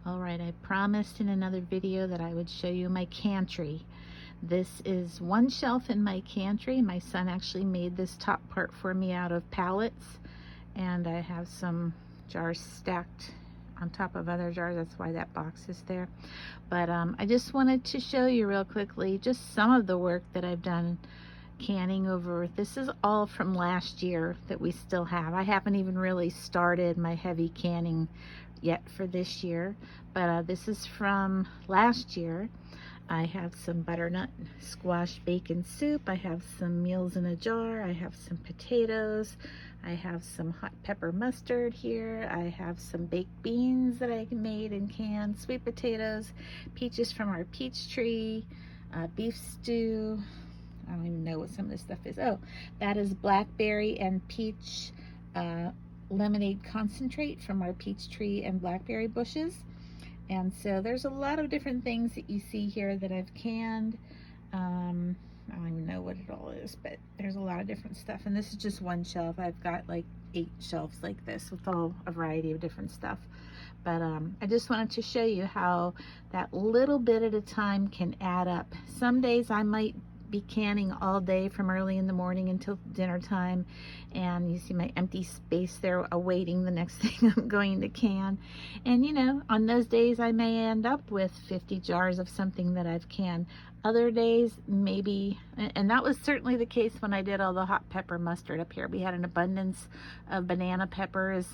Alright, I promised in another video that I would show you my cantry. This is one shelf in my cantry. My son actually made this top part for me out of pallets, and I have some jars stacked on top of other jars. That's why that box is there. But I just wanted to show you real quickly just some of the work that I've done canning over. This is all from last year that we still have. I haven't even really started my heavy canning yet for this year, but this is from last year. I have some butternut squash bacon soup. I have some meals in a jar. I have some potatoes. I have some hot pepper mustard here. I have some baked beans that I made and canned, sweet potatoes, peaches from our peach tree, beef stew. I don't even know what some of this stuff is. Oh, that is blackberry and peach lemonade concentrate from our peach tree and blackberry bushes. And so there's a lot of different things that you see here that I've canned. I don't even know what it all is, but there's a lot of different stuff. And this is just one shelf. I've got like 8 shelves like this with all a variety of different stuff. But I just wanted to show you how that little bit at a time can add up. Some days I might be canning all day from early in the morning until dinner time, and you see my empty space there awaiting the next thing I'm going to can. And you know, on those days I may end up with 50 jars of something that I've canned. Other days maybe, and that was certainly the case when I did all the hot pepper mustard up here. We had an abundance of banana peppers,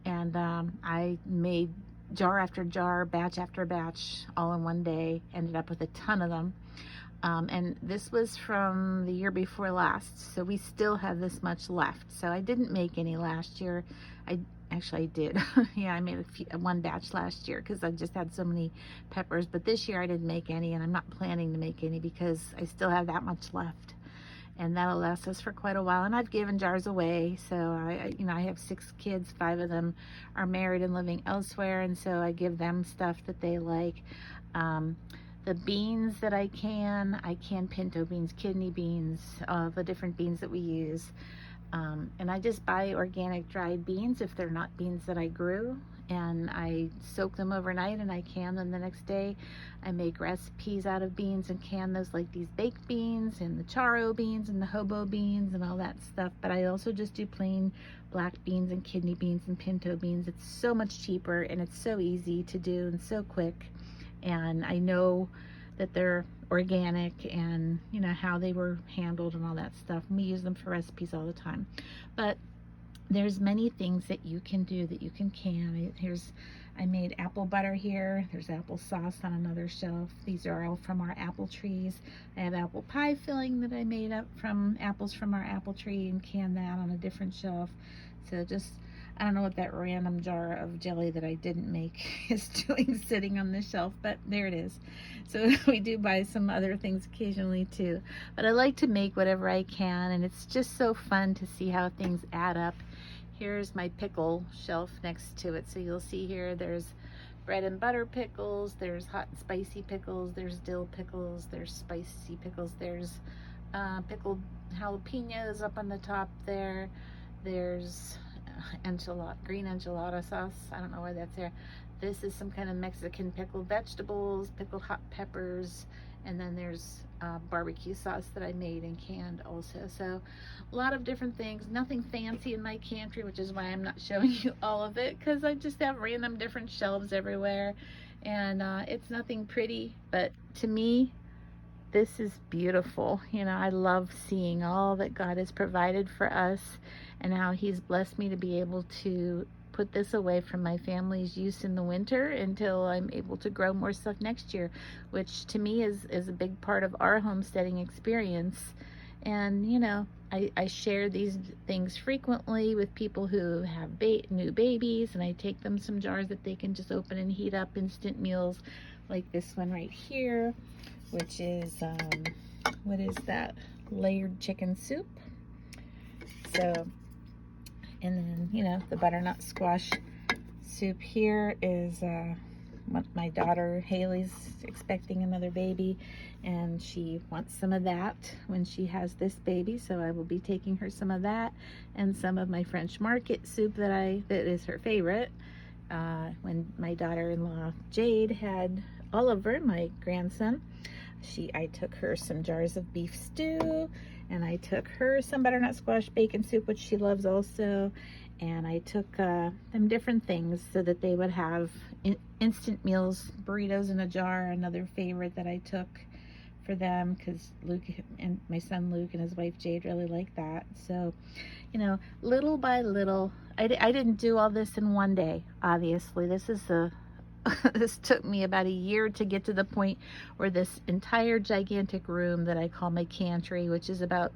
and I made jar after jar, batch after batch, all in one day. Ended up with a ton of them. And this was from the year before last, so we still have this much left. So I didn't make any last year. I did. Yeah, I made one batch last year because I just had so many peppers, but this year I didn't make any, and I'm not planning to make any because I still have that much left, and that'll last us for quite a while. And I've given jars away. So I have 6 kids. 5 of them are married and living elsewhere, and so I give them stuff that they like. The beans that I can pinto beans, kidney beans, the different beans that we use. And I just buy organic dried beans if they're not beans that I grew, and I soak them overnight and I can them the next day. I make recipes out of beans and can those, like these baked beans and the charo beans and the hobo beans and all that stuff. But I also just do plain black beans and kidney beans and pinto beans. It's so much cheaper and it's so easy to do and so quick. And I know that they're organic, and you know how they were handled and all that stuff. And we use them for recipes all the time. But there's many things that you can do that you can can. I made apple butter here. There's applesauce on another shelf. These are all from our apple trees. I have apple pie filling that I made up from apples from our apple tree and canned that on a different shelf. So just, I don't know what that random jar of jelly that I didn't make is doing sitting on the shelf, but there it is. So we do buy some other things occasionally too. But I like to make whatever I can, and it's just so fun to see how things add up. Here's my pickle shelf next to it. So you'll see here there's bread and butter pickles, there's hot and spicy pickles, there's dill pickles, there's spicy pickles, there's pickled jalapenos up on the top there. There's green enchilada sauce. I don't know why that's there. This is some kind of Mexican pickled vegetables, pickled hot peppers, and then there's barbecue sauce that I made and canned also. So a lot of different things. Nothing fancy in my cantry, which is why I'm not showing you all of it, because I just have random different shelves everywhere, and it's nothing pretty, but to me this is beautiful. You know, I love seeing all that God has provided for us and how He's blessed me to be able to put this away from my family's use in the winter until I'm able to grow more stuff next year, which to me is a big part of our homesteading experience. And you know, I share these things frequently with people who have new babies, and I take them some jars that they can just open and heat up instant meals, like this one right here, which is what is that, layered chicken soup. So, and then you know, the butternut squash soup here is my daughter Haley's expecting another baby, and she wants some of that when she has this baby, so I will be taking her some of that, and some of my French market soup that is her favorite. when my daughter-in-law Jade had Oliver, my grandson, I took her some jars of beef stew, and I took her some butternut squash bacon soup, which she loves also, and I took them different things so that they would have instant meals, burritos in a jar, another favorite that I took for them, because Luke and my son Luke and his wife Jade really like that. So, you know, little by little, I didn't do all this in one day, obviously. This is this took me about a year to get to the point where this entire gigantic room that I call my cantry, which is about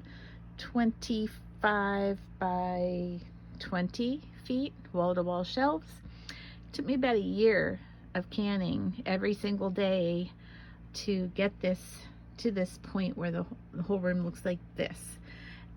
25 by 20 feet, wall-to-wall shelves, took me about a year of canning every single day to get this to this point where the whole room looks like this.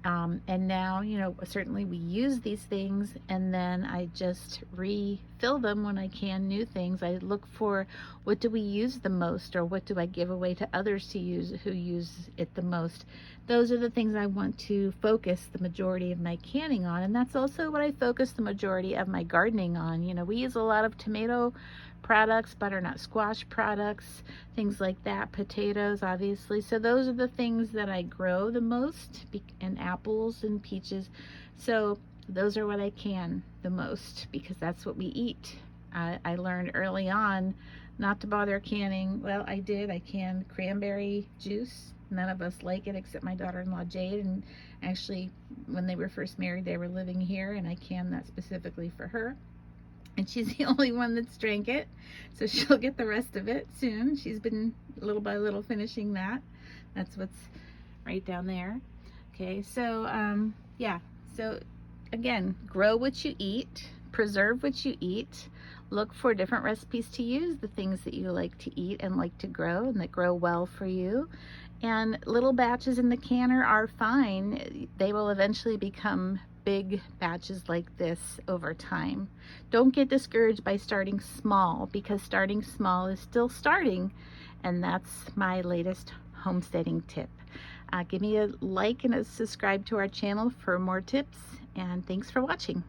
And now, you know, certainly we use these things, and then I just refill them when I can new things. I look for what do we use the most, or what do I give away to others to use who use it the most. Those are the things I want to focus the majority of my canning on, and that's also what I focus the majority of my gardening on. You know, we use a lot of tomato products, butternut squash products, things like that, potatoes obviously. So those are the things that I grow the most, and apples and peaches. So those are what I can the most, because that's what we eat. I learned early on not to bother canning. Well, I did. I canned cranberry juice. None of us like it except my daughter-in-law Jade, and actually when they were first married they were living here, and I canned that specifically for her. And she's the only one that's drank it, so she'll get the rest of it soon. She's been little by little finishing that. That's what's right down there. Okay, so yeah, so again, grow what you eat, preserve what you eat, look for different recipes to use, the things that you like to eat and like to grow and that grow well for you. And little batches in the canner are fine. They will eventually become big batches like this over time. Don't get discouraged by starting small, because starting small is still starting, and that's my latest homesteading tip. Give me a like and a subscribe to our channel for more tips, and thanks for watching.